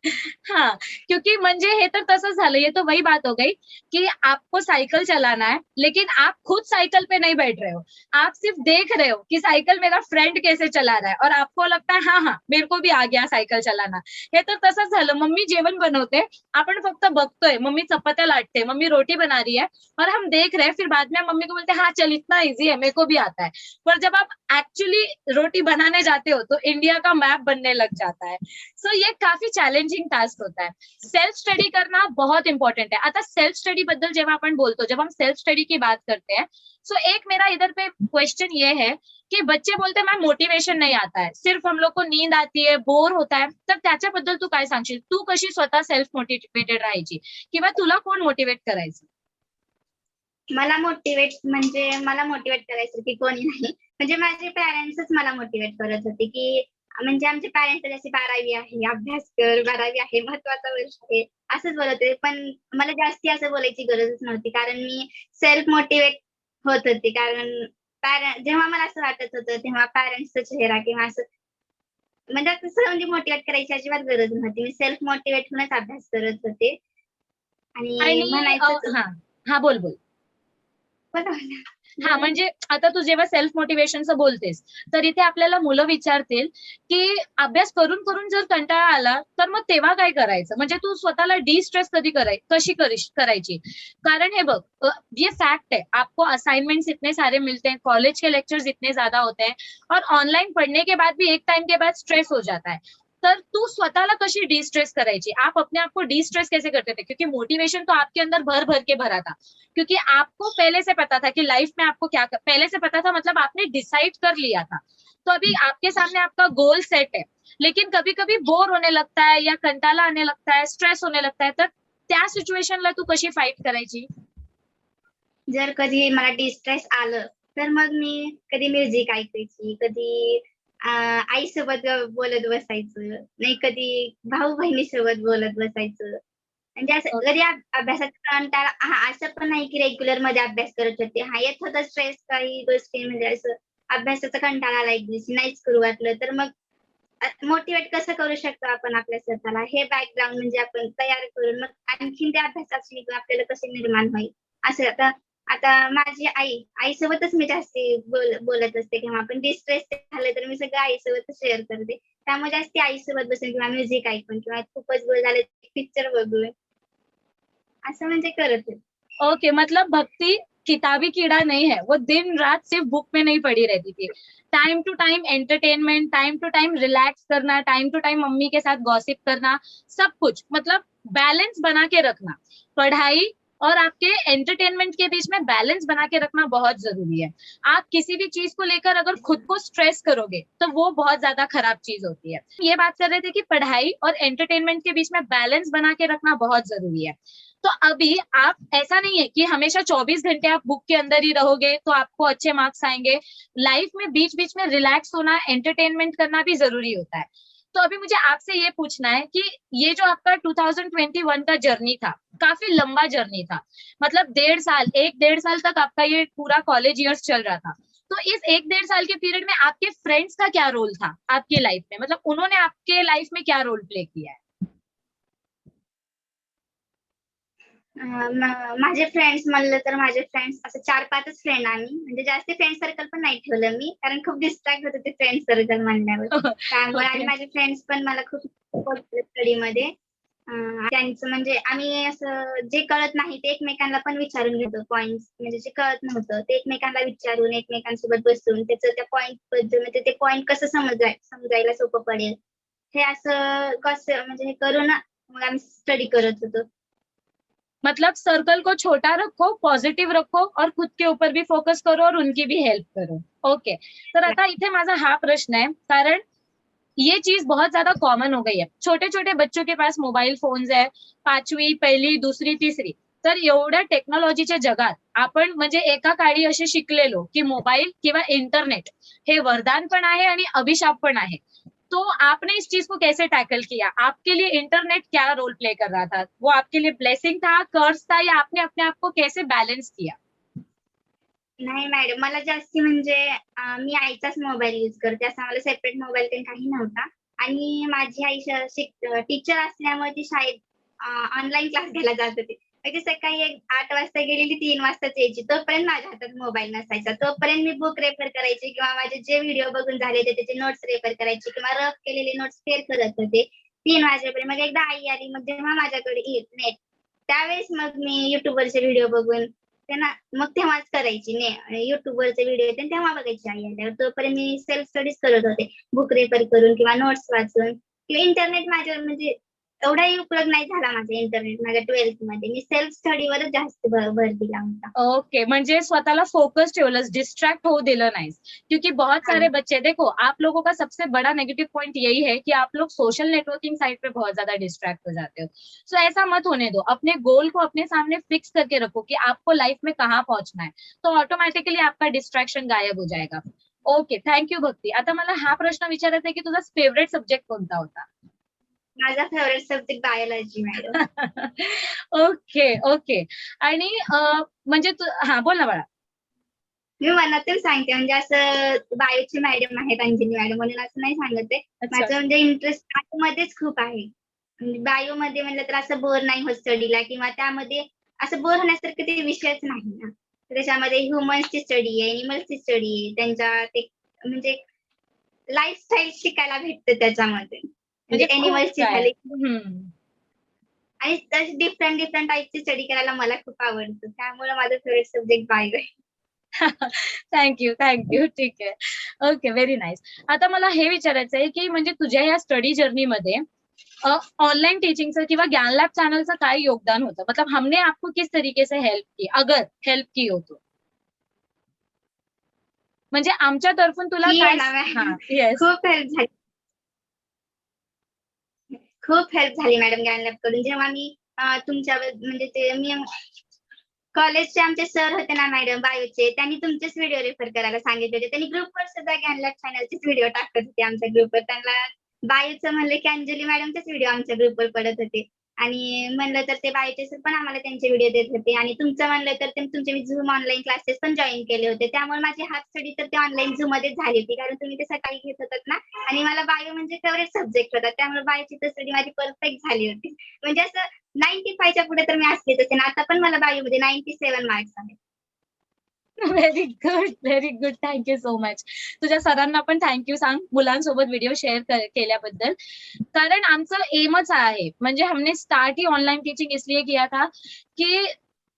हाँ, क्योंकि म्हणजे हे तर तसंच झालं, ये तो वही बात हो गई कि आपको साइकिल चलाना है, लेकिन आप खुद साइकिल पे नहीं बैठ रहे हो. आप सिर्फ देख रहे हो कि साइकिल मेरा फ्रेंड कैसे चला रहा है और आपको लगता है हाँ हाँ मेरे को भी आ गया सायकल चलाना. हे तर तसंच झालं. मम्मी जेवण बनवते, आपण फक्त बघतोय, मम्मी चपात्या लाटते, मम्मी रोटी बना रही है और हम देख रहे हैं, फिर बाद में हम मम्मी को बोलते हैं हाँ चल इतना इजी है, मेरे को भी आता है. पर जब आप एक्चुअली रोटी बनाने जाते हो तो इंडिया का मैप बनने लग जाता है. सो ये काफी चॅलेंजिंग टास्क होता है. सेल्फ स्टडी करना बहुत इंपॉर्टेंट है. आता सेल्फ स्टडी बद्दल जेव्हा आपण बोलतो, जब हम सेल्फ स्टडी की बात करते हैं, सो एक मेरा इधर पे क्वेश्चन ये है कि बच्चे बोलते हैं मैम मोटिवेशन नहीं आता है, सिर्फ हम लोग को नींद आती है, बोर होता है, तर त्याच्याबद्दल तू काय सांगशील? तू कशी स्वतः सेल्फ मोटिवेटेड राहायची किंवा तुला कोण मोटिवेट करायचं? मला मोटिवेट करायचं की कोणी नाही. म्हणजे माझे पॅरेंट्सच मला मोटिवेट करत होते, की म्हणजे आमचे पॅरेंट्स जसे 12वी आहे, अभ्यास कर, 12वी आहे, महत्वाचा वर्ष आहे, असंच बोलत होते. पण मला जास्ती असं बोलायची गरजच नव्हती, कारण मी सेल्फ मोटिवेट होत होते. कारण जेव्हा मला असं वाटत होतं, तेव्हा पॅरेंट्सचा चेहरा किंवा असं, म्हणजे असं सहज मोटिवेट करायची अजिबात गरज नव्हती. मी सेल्फ मोटिवेट होऊनच अभ्यास करत होते. आणि आणि म्हणायचं हा हा बोल बोल. हा म्हणजे आता तू जेव्हा सेल्फ मोटिवेशनचं बोलतेस तर इथे आपल्याला मुलं विचारतील की अभ्यास करून करून जर कंटाळा आला तर मग तेव्हा काय करायचं, म्हणजे तू स्वतःला डिस्ट्रेस कशी करायची. कारण हे बघ, ये फैक्ट है, आपको असाइनमेंट्स इतने सारे मिलते हैं, कॉलेज के लेक्चर्स इतने ज्यादा होते हैं और ऑनलाइन पढ़ने के बाद भी एक टाइम के बाद स्ट्रेस हो जाता है. तर तू स्वतःला कशी डिस्ट्रेस करायची, आप अपने आप को डिस्ट्रेस कैसे करते थे, क्योंकि मोटिवेशन तो आपके अंदर भर भर के भरा था, क्योंकि आपको पहले से पता था कि लाइफ में आपको क्या पहले से पता था, मतलब आपने डिसाइड कर लिया था. तो अभी आपके सामने आपका गोल सेट है, लेकिन कभी कभी बोर होने लगता है या कंटाला आने लगता है, स्ट्रेस होने लगता है, तर त्या सिच्युएशनला तू कशी फाईट करायची. जर कधी मला डिस्ट्रेस आलं तर मग मी कधी म्युझिक ऐकायची, कधी आईसोबत बोलत बसायचं, नाही कधी भाऊ बहिणीसोबत बोलत बसायचं. म्हणजे असं कधी अभ्यासात कंटाळा असं पण नाही की रेग्युलर मध्ये अभ्यास करत होते. येत होता स्ट्रेस काही गोष्टी म्हणजे असं अभ्यासाचा कंटाळा आला एक दिवशी नाहीच करू वाटलं तर मग मोटिवेट कसं करू शकतो आपण आपल्या स्वतःला हे बॅकग्राऊंड म्हणजे आपण तयार करून मग आणखीन त्या अभ्यासाची आपल्याला कसे निर्माण होईल असं. आता आता माझी आईसोबतच मी जास्ती बोलत असते किंवा आपण डिस्ट्रेस झालं तर मी सगळं आईसोबतच शेअर करते. त्यामुळे जास्ती आईसोबत बसून किंवा म्युझिक ऐकून किंवा खूपच बोर झालं पिक्चर बघून असं म्हणजे करत होते. ओके, मतलब भक्ति किताबी कीड़ा नहीं है, वो दिन रात सिर्फ बुक में नहीं पड़ी रहती थी. Time to time entertainment, time to time relax करना, टाइम टू टाइम मम्मी के साथ गॉसिप करना, सब कुछ मतलब बैलेंस बना के रखना. पढ़ाई और आपके एंटरटेनमेंट के बीच में बैलेंस बना के रखना बहुत जरूरी है. आप किसी भी चीज को लेकर अगर खुद को स्ट्रेस करोगे तो वो बहुत ज्यादा खराब चीज होती है. ये बात कर रहे थे कि पढ़ाई और एंटरटेनमेंट के बीच में बैलेंस बना के रखना बहुत जरूरी है. तो अभी आप, ऐसा नहीं है कि हमेशा 24 घंटे आप बुक के अंदर ही रहोगे तो आपको अच्छे मार्क्स आएंगे. लाइफ में बीच बीच में रिलैक्स होना, एंटरटेनमेंट करना भी जरूरी होता है. तो अभी मुझे आपसे ये पूछना है कि ये जो आपका 2021 का जर्नी था, काफी लंबा जर्नी था, मतलब 1.5 साल, 1-1.5 साल तक आपका ये पूरा कॉलेज ईयर्स चल रहा था. तो इस 1-1.5 साल के पीरियड में आपके फ्रेंड्स का क्या रोल था आपकी लाइफ में, मतलब उन्होंने आपके लाइफ में क्या रोल प्ले किया है. माझे फ्रेंड्स म्हणलं तर माझे फ्रेंड्स असं 4-5च फ्रेंड आम्ही म्हणजे जास्त फ्रेंड सर्कल पण नाही ठेवलं मी कारण खूप डिस्ट्रॅक्ट होत होते फ्रेंड सर्कल म्हणल्यावर. त्यामुळे आणि ओके. माझे फ्रेंड्स पण मला खूप सपोर्ट केलं स्टडीमध्ये. त्यांचं म्हणजे आम्ही असं जे कळत नाही ते एकमेकांना पण विचारून घेतो पॉइंट्स म्हणजे जे कळत नव्हतं ते एकमेकांना विचारून एकमेकांसोबत बसून त्याचं त्या पॉइंट बद्दल म्हणजे ते पॉइंट कसं समजायला सोपं पडेल हे असं कसं म्हणजे हे करून मग आम्ही स्टडी करत होतो. मतलब सर्कल को छोटा रखो, पॉझिटिव्ह रखो और खुद के ऊपर भी फोकस करो और उनकी भी हेल्प करो. ओके, तर आता इथे माझा हा प्रश्न आहे, कारण ये चीज बहुत ज्यादा कॉमन हो गई है. छोटे छोटे बच्चों के पास मोबाईल फोन्स आहे, 5वी, 1ली, 2री, 3री. तर एवढ्या टेक्नॉलॉजीच्या जगात आपण म्हणजे एका काळी असे शिकलेलो की मोबाईल किंवा इंटरनेट हे वरदान पण आहे आणि अभिशाप पण आहे. तो आपने इस चीज को कैसे टैकल किया, आपके लिए इंटरनेट क्या रोल प्ले कर रहा था, वो आपके लिए ब्लेसिंग था, कर्स था, या आपने अपने आप को कैसे बैलेंस किया. नाही मॅडम मला जास्ती म्हणजे मी आईचाच मोबाईल यूज करते. असा मला सेपरेट मोबाईल काही काही नव्हता. आणि माझी आई टीचर असल्यामुळे ती शाळेत ऑनलाईन क्लास घ्यायला जात होती. म्हणजे सकाळी 8 वाजता गेलेली 3 वाजताच यायची. तोपर्यंत माझ्या हातात मोबाईल नसायचा. तोपर्यंत मी बुक रेफर करायची किंवा माझे जे व्हिडिओ बघून झाले होते त्याचे नोट्स रेफर करायचे किंवा रफ केलेले नोट्स शेअर करत होते. 3 वाजेपर्यंत. मग एकदा आई आली मग जेव्हा माझ्याकडे येत नेट त्यावेळेस मग मी YouTubeवरचे व्हिडिओ बघून त्यांना मग तेव्हाच करायची युट्यूबवरचे व्हिडिओ येते तेव्हा बघायची आई आल्यावर. तोपर्यंत मी सेल्फ स्टडीज करत होते. बुक रेफर करून किंवा नोट्स वाचून किंवा इंटरनेट माझ्यावर म्हणजे एवढाही उपयोग नाही झाला माझा इंटरनेट माझ्या 12th मध्ये. मी सेल्फ स्टडीवरच जास्त भर दिला होता. ओके, म्हणजे स्वतःला फोकस ठेवलंस, डिस्ट्रैक्ट होऊ दिलं नाहीस. क्योंकि बहुत सारे बच्चे, देखो आप लोगों का सबसे बड़ा नेगेटिव पॉइंट यही है कि आप लोग सोशल नेटवर्किंग साइट पे बहुत ज्यादा डिस्ट्रैक्ट हो जाते हो. सो ऐसा मत होने दो, अपने गोल को अपने सामने फिक्स करके रखो कि आपको लाइफ में कहाँ पहुंचना है, तो ऑटोमॅटिकली आपका डिस्ट्रॅक्शन गायब हो जाएगा. ओके, थँक्यू भक्ती. आता मला हा प्रश्न विचारायचा आहे की तुझा फेवरेट सब्जेक्ट कोणता होता. माझा favourite subject biology madam. Okay okay. आणि म्हणजे हा बोल ना बाळा. मी मनातून सांगते म्हणजे असं बायोची मॅडम आहेत अंजली मॅडम म्हणून असं नाही सांगत आहे. अच्छा. माझं म्हणजे इंटरेस्ट मध्येच खूप आहे. बायो मध्ये म्हणलं तर असं बोर नाही होत स्टडीला, किंवा त्यामध्ये असं बोर होण्यासारखं ते विषयच नाही ना. त्याच्यामध्ये ह्युमन्सची स्टडी आहे, एनिमल्सची स्टडी आहे. त्यांच्या ते म्हणजे लाईफस्टाईल शिकायला भेटतं त्याच्यामध्ये. म्हणजे म्हणजे खूप एनिमल्सची काय. झाली हं. आणि तशी डिफरंट डिफरंट टाइपची स्टडी करायला मला खूप आवडतं. त्यामुळे माझा फेव्हरेट सब्जेक्ट बायो आहे. Thank you, thank you. ठीक आहे. Okay, very nice. आता मला हे विचारायचं आहे, की म्हणजे तुझ्या या स्टडी जर्नीमध्ये ऑनलाइन टीचिंगचं किंवा ज्ञान लैब चैनलचं काय योगदान होतं? मतलब हमने आपको किस तरीके से हेल्प की, अगर हेल्प की हो तो? म्हणजे आमच्या तर्फून तुला ही आहे काय ना मॅम, हां, येस. खूप हेल्प झाली. खूप हेल्प झाली मॅडम ज्ञान लॅबकडून. जेव्हा मी तुमच्या म्हणजे ते मी कॉलेजचे आमचे सर होते ना मॅडम बायोचे, त्यांनी तुमचेच व्हिडिओ रेफर करायला सांगितले होते. त्यांनी ग्रुपवर सुद्धा ज्ञान लॅब चॅनलचेच व्हिडिओ टाकत होते आमच्या ग्रुपवर. त्यांना बायोचं म्हणलं की अंजली मॅडमचेच व्हिडिओ आमच्या ग्रुपवर पडत होते. आणि म्हणलं तर ते बायोचे सर पण आम्हाला त्यांचे व्हिडिओ देत होते. आणि तुमचं म्हणलं तर ते तुमचे मी Zoom ऑनलाईन क्लासेस पण जॉइन केले होते. त्यामुळे माझी हाफ स्टडी तर ते ऑनलाईन Zoomमध्येच झाली होती. कारण तुम्ही ते सकाळी घेत होतात ना, आणि मला बायो म्हणजे फेव्हरेट सब्जेक्ट होता. त्यामुळे बायोची तर स्टडी माझी परफेक्ट झाली होती. म्हणजे असं 95 च्या पुढे तर मी असलेच होते आणि आता पण मला बायोमध्ये 97 मार्क्स आहेत. Very good, very good. Thank you so much. तुझ्या सरांना पण थँक यू सांग मुलांसोबत व्हिडिओ शेअर केल्याबद्दल. कारण आमचं एमच आहे. म्हणजे हमने स्टार्ट ही ऑनलाइन टीचिंग इसलिए किया था कि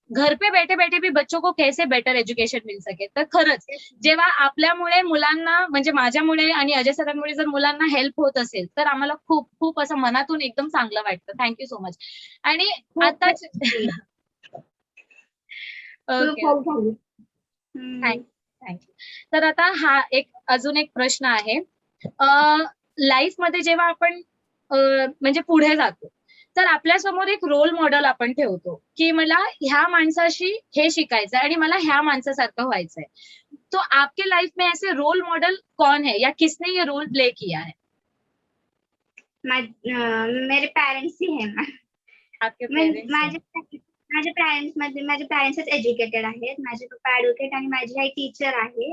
घर पे बैठे-बैठे भी बच्चों को कैसे बेटर एज्युकेशन मिल सके. तर खरंच जेव्हा आपल्यामुळे मुलांना म्हणजे माझ्यामुळे आणि अजय सरांमुळे जर मुलांना हेल्प होत असेल, तर आम्हाला खूप खूप असं मनातून एकदम चांगलं वाटतं. Thank you so much. आणि खूप आताच हेल्प झाली. खूप ओके, हेल्प ओके. झाली. थँक हं. Thank you. तर आता हा अजून एक प्रश्न आहे. लाईफमध्ये जेव्हा आपण म्हणजे पुढे जातो, तर आपल्यासमोर एक रोल मॉडेल आपण ठेवतो, की मला ह्या माणसाशी हे शिकायचंय आणि मला ह्या माणसासारखं व्हायचंय. तो आपके लाइफ में ऐसे रोल मॉडल कौन है या किसने ये रोल प्ले किया है? मेरे पेरेंट्स ही हैं ना. आपके पेरेंट्स हैं. माझे माझ्या पॅरेंट्समध्ये माझे पॅरेंट्सच एज्युकेटेड आहेत. माझे पप्पा ॲडव्होकेट आणि माझी आई टीचर आहे.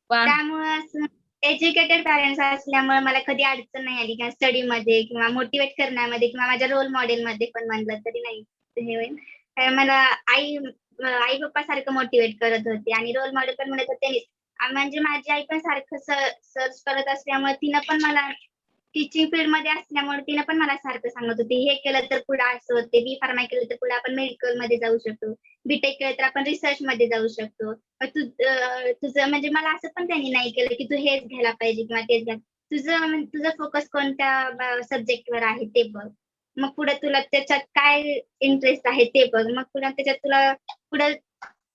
वाह! त्यामुळे असं एज्युकेटेड पॅरेंट्स असल्यामुळे मला कधी अडचण नाही आली किंवा स्टडीमध्ये किंवा मोटिव्हेट करण्यामध्ये किंवा माझ्या रोल मॉडेलमध्ये पण म्हणलं तरी नाही हे होईल. कारण मला आई-पप्पा सारखं मोटिव्हेट करत होते आणि रोल मॉडेल पण म्हणत होते त्यांनीच. म्हणजे माझी आई पण सारखं सर्च करत असल्यामुळे तिनं पण मला टीचिंग फील्डमध्ये असल्यामुळे तिनं पण मला सारखं सांगत होती, "हे केलं तर पुढे असं होते. बी-फार्मा केलं तर पुढे आपण मेडिकलमध्ये जाऊ शकतो. बी-टेक केलं तर आपण रिसर्चमध्ये जाऊ शकतो. तुझं म्हणजे मला असं पण त्यांनी नाही केलं, की तू हेच घ्यायला पाहिजे किंवा तेच घ्या. तुझं फोकस कोणत्या सब्जेक्टवर आहे ते बघ. मग पुढे तुला त्याच्यात काय इंटरेस्ट आहे ते बघ. मग पुन्हा त्याच्यात तुला पुढं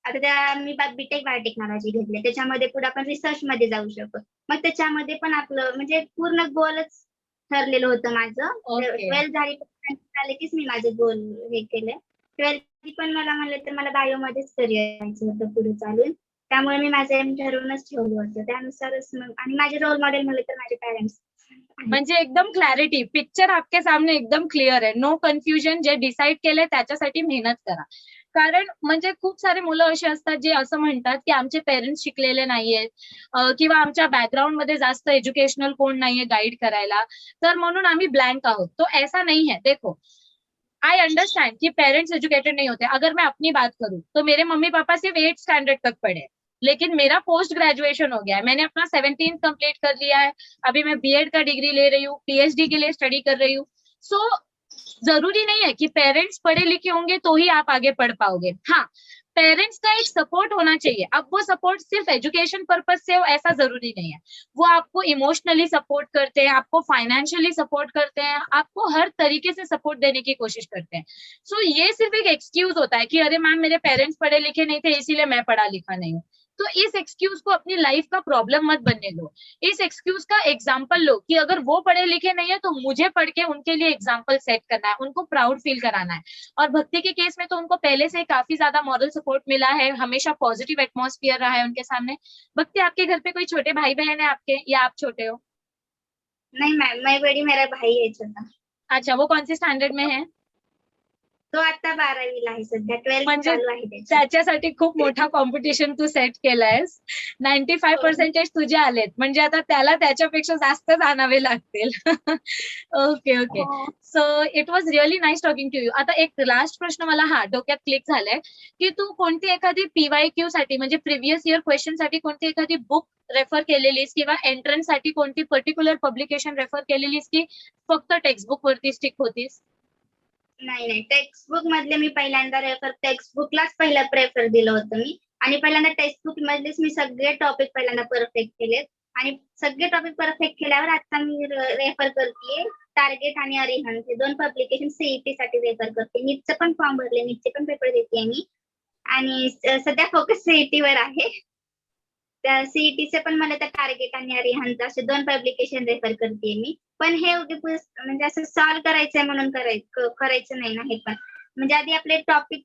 आता मी बी-टेक बायोटेक्नॉलॉजी घेतली. त्याच्यामध्ये पुढे आपण रिसर्चमध्ये जाऊ शकतो. मग त्याच्यामध्ये पण आपलं म्हणजे पूर्ण गोलच ठरलेलं होतं माझं. ओके. 12th झाली कीच मी माझं गोल हे केलंय. 12th पण मला म्हणलं तर मला बायोमध्येच करियर करायचं होतं पुढे चालून. त्यामुळे मी माझं एम ठरवूनच ठेवलं होतं. त्यानुसारच मग आणि माझे रोल मॉडेल म्हणले तर माझे पॅरेंट्स आहेत. म्हणजे एकदम क्लॅरिटी, पिक्चर आपके सामने एकदम क्लिअर आहे. No confusion. जे डिसाईड केलंय त्याच्यासाठी मेहनत करा. कारण म्हणजे खूप सारे मुलं अशी असतात जे असं म्हणतात, की आमचे पेरेंट्स शिकलेले नाहीयेत किंवा आमच्या बॅकग्राऊंडमध्ये जास्त एज्युकेशनल कोण नाहीये गाईड करायला. तर म्हणून आम्ही ब्लँक आहोत. तो ऐसा नहीं है. देखो, आई अंडरस्टैंड कि पेरेंट्स एजुकेटेड नहीं होते. अगर मैं अपनी बात करूं तो मेरे मम्मी पापा सिर्फ 8th स्टैंडर्ड तक पढ़े, लेकिन मेरा पोस्ट ग्रेजुएशन हो गया है. मैंने अपना 17th कंप्लीट कर लिया है. अभी मैं बीएड का डिग्री ले रही हूँ, पीएचडी के लिए स्टडी कर रही हूँ. सो जरूरी नहीं है कि पेरेंट्स पढ़े लिखे होंगे तो ही आप आगे पढ़ पाओगे. हाँ, पेरेंट्स का एक सपोर्ट होना चाहिए. अब वो सपोर्ट सिर्फ एजुकेशन पर्पज से हो ऐसा जरूरी नहीं है. वो आपको इमोशनली सपोर्ट करते हैं, आपको फाइनेंशियली सपोर्ट करते हैं, आपको हर तरीके से सपोर्ट देने की कोशिश करते हैं. सो ये सिर्फ एक एक्सक्यूज होता है कि अरे मैम मेरे पेरेंट्स पढ़े लिखे नहीं थे इसीलिए मैं पढ़ा लिखा नहीं हूँ. तो इस एक्सक्यूज को अपनी लाइफ का प्रॉब्लम मत बनने दो. इस एक्सक्यूज का एग्जाम्पल लो कि अगर वो पढ़े लिखे नहीं है तो मुझे पढ़ के उनके लिए एग्जाम्पल सेट करना है, उनको प्राउड फील कराना है. और भक्ति के केस में तो उनको पहले से काफी ज्यादा मॉरल सपोर्ट मिला है, हमेशा पॉजिटिव एटमॉस्फियर रहा है उनके सामने. भक्ति, आपके घर पे कोई छोटे भाई बहन है आपके या आप छोटे हो? नहीं मैम, मैं बड़ी, मेरा भाई है छोटा. अच्छा, वो कौन सी स्टैंडर्ड में है? तो आता 12वीला आहे सध्या, 12th म्हणजे चालू आहे त्याची. त्याच्यासाठी खूप मोठा कॉम्पिटिशन तू सेट केलायस. 95% तुझे आलेत, म्हणजे आता त्याला त्याच्यापेक्षा जास्तच आणावे लागतील. Okay okay. हो. So it was really nice talking to you. आता एक लास्ट प्रश्न मला डोक्यात क्लिक झालाय, की तू कोणती एखादी PYQ साठी म्हणजे प्रिव्हियस इयर क्वेश्चन साठी कोणती एखादी बुक रेफर केलेलीस किंवा एंट्रन्स साठी कोणती पर्टिक्युलर पब्लिकेशन रेफर केलेलीस की फक्त टेक्स्टबुक वरती स्टिक होतीस? नाही, टेक्स्टबुक मधले मी पहिल्यांदा टेक्स्टबुकलाच पहिलं प्रेफर दिलं होतं मी, आणि पहिल्यांदा टेक्स्टबुक मधलेच मी सगळे टॉपिक पहिल्यांदा परफेक्ट केलेत, आणि सगळे टॉपिक परफेक्ट केल्यावर आता मी रेफर करतेय टार्गेट आणि अरिहंत, हे 2 पब्लिकेशन सीईटी साठी रेफर करते. नीटचं पण फॉर्म भरले, नीटचे पण पेपर देते मी, आणि सध्या फोकस सीईटी वर आहे. त्या सीईटीचे पण मला त्या टार्गेट आणि अरिहंत असे 2 पब्लिकेशन रेफर करते मी. पण हे म्हणजे असं सॉल्व्ह करायचंय म्हणून करायचं नाही ना हे पण. म्हणजे आधी आपले टॉपिक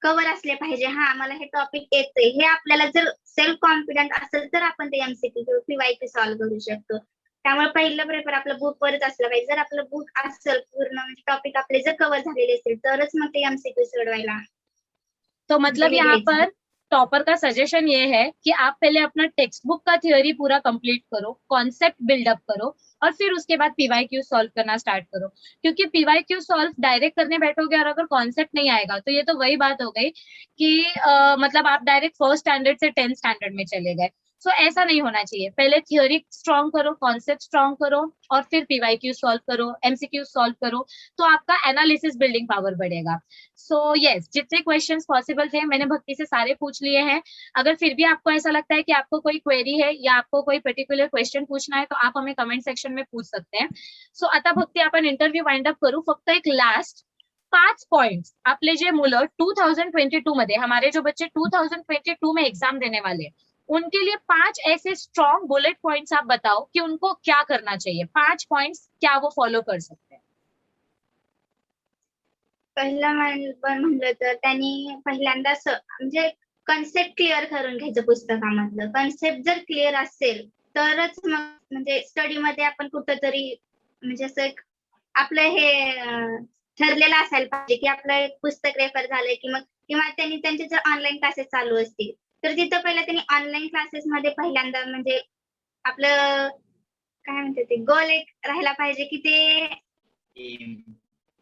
कव्हर असले पाहिजे. हा, मला हे टॉपिक येतंय, हे आपल्याला जर सेल्फ कॉन्फिडंट असेल तर आपण ते एमसीक्यू किंवा पीवायक्यू सॉल्व्ह करू शकतो. त्यामुळे पहिलं प्रेफर आपलं बुकवरच असलं पाहिजे. जर आपलं बुक असेल पूर्ण, म्हणजे टॉपिक आपले जर कव्हर झालेले असेल तरच मग ते एमसीक्यू सोडवायला तो म्हणजे मतलब हे यहाँ घ्यायचं. पर टॉपर का सजेशन ये है कि आप पहले अपना टेक्स्ट बुक का थियोरी पूरा कंप्लीट करो, कॉन्सेप्ट बिल्डअप करो और फिर उसके बाद PYQ सॉल्व करना स्टार्ट करो. क्योंकि PYQ सॉल्व डायरेक्ट करने बैठोगे और अगर कॉन्सेप्ट नहीं आएगा तो ये तो वही बात हो गई कि मतलब आप डायरेक्ट फर्स्ट स्टैंडर्ड से 10th स्टैंडर्ड में चले गए. सो ऐसा नहीं होना चाहिए. पहले थियोरी स्ट्रॉन्ग करो, कॉन्सेप्ट स्ट्रॉन्ग करो और फिर PYQ सॉल्व करो, MCQ सॉल्व करो, तो आपका एनालिसिस बिल्डिंग पावर बढ़ेगा. सो यस, जितने क्वेश्चंस पॉसिबल थे मैंने भक्ति से सारे पूछ लिए हैं. अगर फिर भी आपको ऐसा लगता है कि आपको कोई क्वेरी है या आपको कोई पर्टिक्युलर क्वेश्चन पूछना है तो आप हमें कमेंट सेक्शन में पूछ सकते हैं. सो आता भक्ती आपण इंटरव्ह्यू वाइंड अप करू. फक्त एक लास्ट 5 पॉइंट्स आपले जे मुलं 2022 मध्ये, हमारे जो बच्चे 2022 में एग्जाम देने वाले हैं, उनके लिए 5 ऐसे स्ट्रॉन्ग बुलेट पॉइंट्स आप बताओ कि उनको क्या करना चाहिए. 5 पॉइंट्स क्या वो फॉलो कर सकते हैं? पहिलं म्हणलं तर त्यांनी पहिल्यांदा म्हणजे कन्सेप्ट क्लिअर करून घ्यायचं पुस्तकामधलं. कन्सेप्ट जर क्लिअर असेल तरच मग म्हणजे स्टडीमध्ये आपण कुठंतरी म्हणजे असं एक आपलं हे ठरलेलं असायला पाहिजे, की आपलं एक पुस्तक रेफर झालंय, की मग किंवा त्यांनी त्यांचे जर ऑनलाईन क्लासेस चालू असतील तर तिथं पहिलं त्यांनी ऑनलाईन क्लासेसमध्ये पहिल्यांदा म्हणजे आपलं काय म्हणतात ते गोल एक राहायला पाहिजे, की ते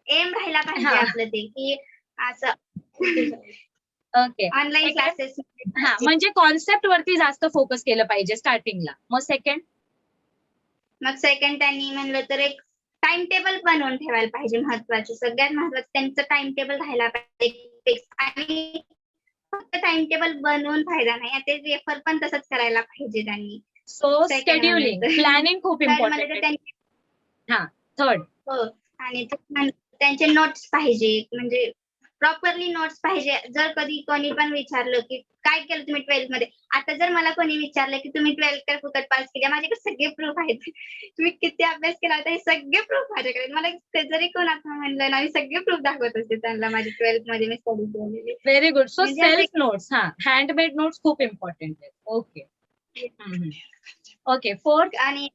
एम राहायला पाहिजे हा. आपलं ते, की असं ओके. Online classes. हा, म्हणजे कॉन्सेप्ट वरती जास्त फोकस केलं पाहिजे स्टार्टिंगला. मग सेकंड? मग सेकंड त्यांनी म्हणलं तर एक टाइम टेबल बनवून ठेवायला पाहिजे. महत्वाचं, सगळ्यात महत्वाचं त्यांचं टाइम टेबल राहायला पाहिजे. आणि फक्त टाइम टेबल बनवून फायदा नाही, ते रेफर पण तसंच करायला पाहिजे त्यांनी. सो Second स्केड्युलिंग, म्हणलं तर. प्लॅनिंग खूप थर्ड म्हणलं इम्पॉर्टंट तर आहे. त्यांनी हा, थर्ड. हो, आणि त्यांचे नोट्स पाहिजे, म्हणजे प्रॉपरली नोट्स पाहिजे. जर कधी कोणी पण विचारलं, की काय केलं तुम्ही 12th मध्ये? आता जर मला कोणी विचारलं, की तुम्ही 12th काय फुकट पास केली? माझ्याकडे सगळे प्रूफ आहेत. तुम्ही किती अभ्यास केला होता हे सगळे प्रूफ माझ्याकडे आहेत. मला जरी कोण असं म्हणलं ना, मी सगळे प्रूफ दाखवत असते त्यांना माझी 12th मध्ये मी स्टडी केलेली. Very good. सो म्हणजे असं सेल्फ नोट्स, हा, हँडमेड नोट्स खूप इम्पॉर्टंट आहे. ओके. ओके. फोर्थ? आणि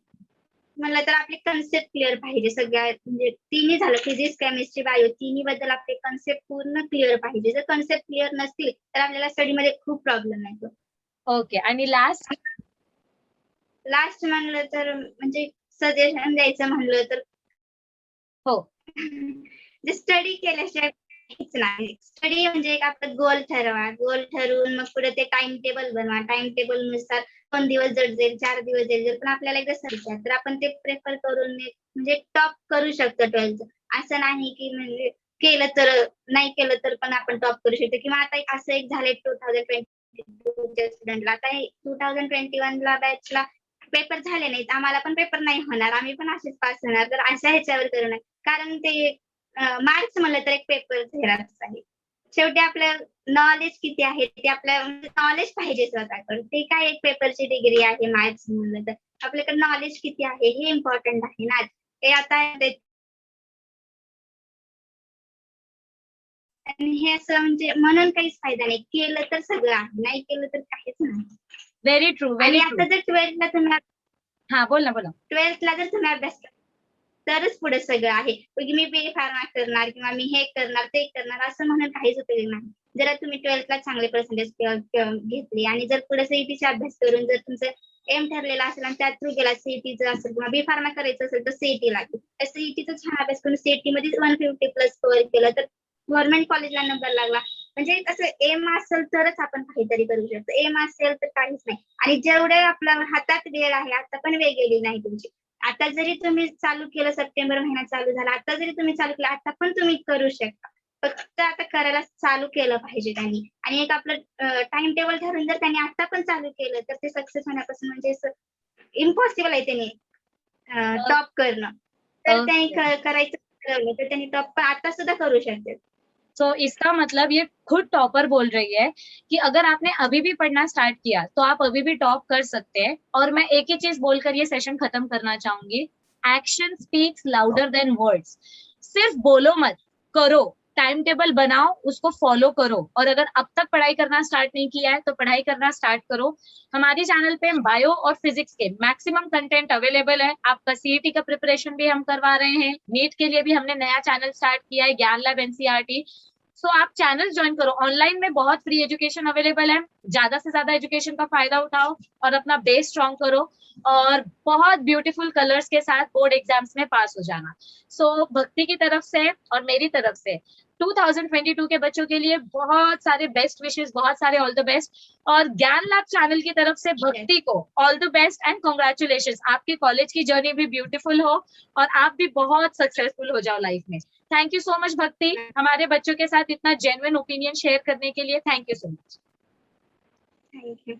म्हणलं तर आपले कन्सेप्ट क्लिअर पाहिजे सगळ्या, म्हणजे तिन्ही झालं, फिजिक्स, केमिस्ट्री, बायो, तिन्ही बद्दल आपले कन्सेप्ट पूर्ण क्लिअर पाहिजे. जर कन्सेप्ट क्लिअर नसतील तर आपल्याला स्टडीमध्ये खूप प्रॉब्लेम येतो. ओके. आणि लास्ट? लास्ट म्हणलं तर म्हणजे सजेशन द्यायचं म्हणलं तर हो. जे स्टडी केल्याशिवाय काहीच नाही. स्टडी म्हणजे एक आपलं गोल ठरवा. गोल ठरवून मग पुढे ते टाइम टेबल बनवा. टाइम टेबल नुसार 2 दिवस जड जाईल, 4 दिवस जड जाईल, पण आपल्याला एकदा समजलं तर आपण ते प्रेफर करून म्हणजे टॉप करू शकतो 12th. असं नाही की म्हणजे केलं तर नाही केलं तर पण आपण टॉप करू शकतो. किंवा आता असं एक झालंय 2022च्या स्टुडंटला. आता 2021ला बॅचला पेपर झाले नाहीत. आम्हाला पण पेपर नाही होणार. आम्ही पण असेच पास होणार. तर अशा ह्याच्यावर करू नये. कारण ते मार्क्स म्हणलं तर एक पेपर झेरॉक्स आहे. शेवटी आपलं नॉलेज किती आहे ते आपल्या नॉलेज पाहिजे स्वतःकडे. ते काय एक पेपरची डिग्री आहे मार्क्स म्हणलं तर. आपल्याकडे नॉलेज किती आहे हे इम्पॉर्टंट आहे ना. हे आता आणि हे असं म्हणजे म्हणून काहीच फायदा नाही. केलं तर सगळं आहे. नाही केलं तर काहीच नाही. व्हेरी ट्रू, आणि व्हेरी आता ट्रू. जर 12th ला तुम्ही हा, बोल ना, बोला. 12th ला जर तुम्ही अभ्यास तरच पुढे सगळं आहे. की मी बी फार्मा करणार किंवा मी हे करणार, ते करणार असं म्हणून काहीच उपयोग नाही. जर तुम्ही 12thला चांगले पर्सेंटेज घेतले आणि जर पुढे सीईटीचा अभ्यास करून जर तुमचं एम ठरलेला असेल आणि त्या थ्रू गेला सीईटीचं असेल किंवा बी फार्मा करायचं असेल तर सीईटी लागेल. त्या सीईटीचा छान अभ्यास करून सीईटीमध्येच 150+ स्कोअर केलं तर गव्हर्नमेंट कॉलेजला नंबर लागला. म्हणजे असं एम असेल तरच आपण काहीतरी करू शकतो. एम असेल तर काहीच नाही. आणि जेवढे आपल्या हातात वेळ आहे, आता पण वेळ गेली नाही तुमची. आता जरी तुम्ही चालू केलं, सप्टेंबर महिना चालू झाला, आता जरी तुम्ही चालू केलं, आता पण तुम्ही करू शकता. फक्त आता करायला चालू केलं पाहिजे त्यांनी. आणि एक आपलं टाइम टेबल ठरवून जर त्यांनी आता पण चालू केलं तर ते सक्सेस होण्यापासून म्हणजे इम्पॉसिबल आहे त्यांनी टॉप करणं. तर त्यांनी करायचं ठरवलं तर त्यांनी टॉप आता सुद्धा करू शकतात. तो इसका मतलब ये खुद टॉपर बोल रही है कि अगर आपने अभी भी पढ़ना स्टार्ट किया तो आप अभी भी टॉप कर सकते हैं। और मैं एक ही चीज बोलकर ये सेशन खत्म करना चाहूंगी, action speaks louder than words. सिर्फ बोलो मत, करो, टाइम टेबल बनाओ, उसको फॉलो करो। और अगर अब तक पढ़ाई करना स्टार्ट नहीं किया है तो पढ़ाई करना स्टार्ट करो। हमारी चैनल पे बायो और फिजिक्स के मैक्सिमम कंटेंट अवेलेबल है। आपका सीईटी का प्रिपरेशन भी हम करवा रहे हैं, नीट के लिए भी हमने नया चैनल स्टार्ट किया है, ज्ञान लैब एनसीईआरटी। सो आप चैनल ज्वाइन करो। ऑनलाइन में बहुत फ्री एजुकेशन अवेलेबल है, ज्यादा से ज्यादा एजुकेशन का फायदा उठाओ और अपना बेस स्ट्रॉन्ग करो और बहुत ब्यूटीफुल कलर्स के साथ बोर्ड एग्जाम्स में पास हो जाना। सो भक्ति की तरफ से और मेरी तरफ से 2022 के बच्चों के लिए बहुत सारे बेस्ट विशेस, बहुत सारे ऑल द बेस्ट। और ज्ञान लैब चैनल की तरफ से भक्ति को all the best end congratulation. आपके कॉलेज की जर्नी भी ब्यूटीफुल हो और आप भी बहुत सक्सेसफुल हो जाओ लाइफ में। थैंक यू सो मच भक्ति, हमारे बच्चों के साथ इतना जेन्युइन ओपिनियन शेयर करने के लिए। Thank you so much. Thank you.